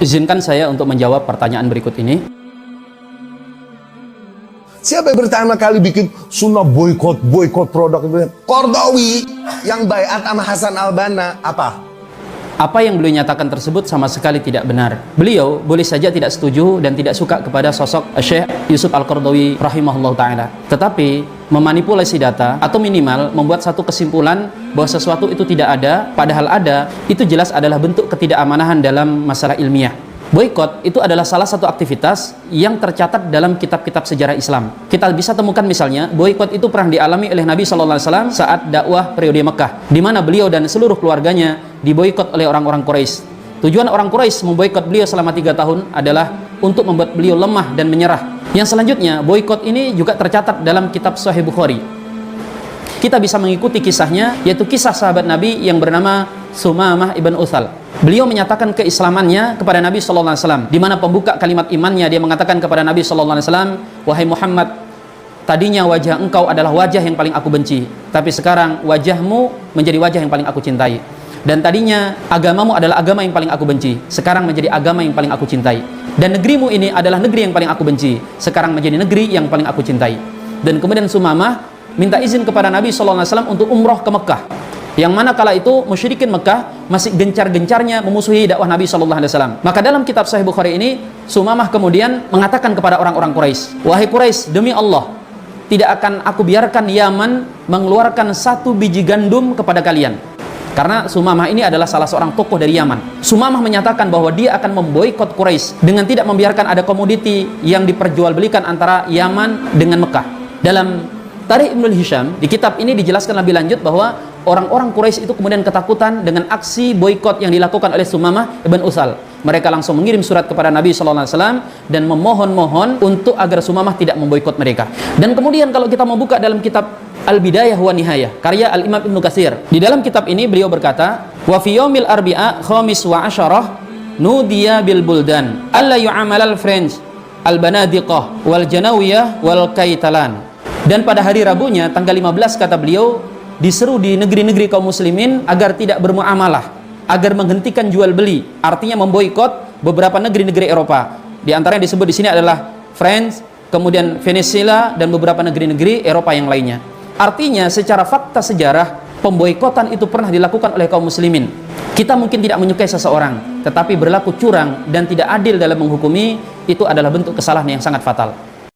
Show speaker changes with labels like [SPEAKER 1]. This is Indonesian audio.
[SPEAKER 1] Izinkan saya untuk menjawab pertanyaan berikut ini.
[SPEAKER 2] Siapa yang pertama kali bikin sunnah boykot produk itu? Qaradawi yang baiat sama Hasan Al-Banna.
[SPEAKER 1] Apa yang beliau nyatakan tersebut sama sekali tidak benar. Beliau boleh saja tidak setuju dan tidak suka kepada sosok Syekh Yusuf Al-Qaradawi rahimahullah ta'ala. Tetapi memanipulasi data atau minimal membuat satu kesimpulan bahwa sesuatu itu tidak ada, padahal ada, itu jelas adalah bentuk ketidakamaнаhan dalam masalah ilmiah. Boykot itu adalah salah satu aktivitas yang tercatat dalam kitab-kitab sejarah Islam. Kita bisa temukan misalnya, boykot itu pernah dialami oleh Nabi SAW saat dakwah periode Mekah, di mana beliau dan seluruh keluarganya diboykot oleh orang-orang Quraisy. Tujuan orang Quraisy memboykot beliau selama 3 tahun adalah untuk membuat beliau lemah dan menyerah. Yang selanjutnya, boykot ini juga tercatat dalam kitab Sahih Bukhari. Kita bisa mengikuti kisahnya, yaitu kisah sahabat Nabi yang bernama Sumamah ibn Uthal. Beliau menyatakan keislamannya kepada Nabi SAW, di mana pembuka kalimat imannya dia mengatakan kepada Nabi SAW, "Wahai Muhammad, tadinya wajah engkau adalah wajah yang paling aku benci, tapi sekarang wajahmu menjadi wajah yang paling aku cintai. Dan tadinya agamamu adalah agama yang paling aku benci, sekarang menjadi agama yang paling aku cintai. Dan negerimu ini adalah negeri yang paling aku benci, sekarang menjadi negeri yang paling aku cintai." Dan kemudian Sumamah minta izin kepada Nabi SAW untuk umroh ke Mekah, yang mana kala itu musyrikin Mekah masih gencar-gencarnya memusuhi dakwah Nabi SAW. Maka dalam kitab Sahih Bukhari ini, Sumamah kemudian mengatakan kepada orang-orang Quraisy, "Wahai Quraisy, demi Allah, tidak akan aku biarkan Yaman mengeluarkan 1 biji gandum kepada kalian." Karena Sumamah ini adalah salah seorang tokoh dari Yaman. Sumamah menyatakan bahwa dia akan memboikot Quraisy dengan tidak membiarkan ada komoditi yang diperjualbelikan antara Yaman dengan Mekah. Dalam Tarikh Ibnul Hisham, di kitab ini dijelaskan lebih lanjut bahwa orang-orang Quraisy itu kemudian ketakutan dengan aksi boikot yang dilakukan oleh Sumamah ibn Uthal. Mereka langsung mengirim surat kepada Nabi SAW dan memohon-mohon untuk agar Sumamah tidak memboikot mereka. Dan kemudian kalau kita membuka dalam kitab Al-Bidayah wa Nihayah, karya Al-Imam Ibnu Katsir, di dalam kitab ini beliau berkata, "Wa fi yaumil arbi'a khamis wa asyarah nudiya bil buldan alla yu'amal al-French al-banadiqah wal janawiyah wal kaitalan." Dan pada hari Rabunya, tanggal 15, kata beliau, diseru di negeri-negeri kaum muslimin agar tidak bermuamalah, agar menghentikan jual beli, artinya memboikot beberapa negeri-negeri Eropa. Di antara yang disebut di sini adalah France, kemudian Venezuela, dan beberapa negeri-negeri Eropa yang lainnya. Artinya, secara fakta sejarah, pemboikotan itu pernah dilakukan oleh kaum muslimin. Kita mungkin tidak menyukai seseorang, tetapi berlaku curang dan tidak adil dalam menghukumi, itu adalah bentuk kesalahan yang sangat fatal.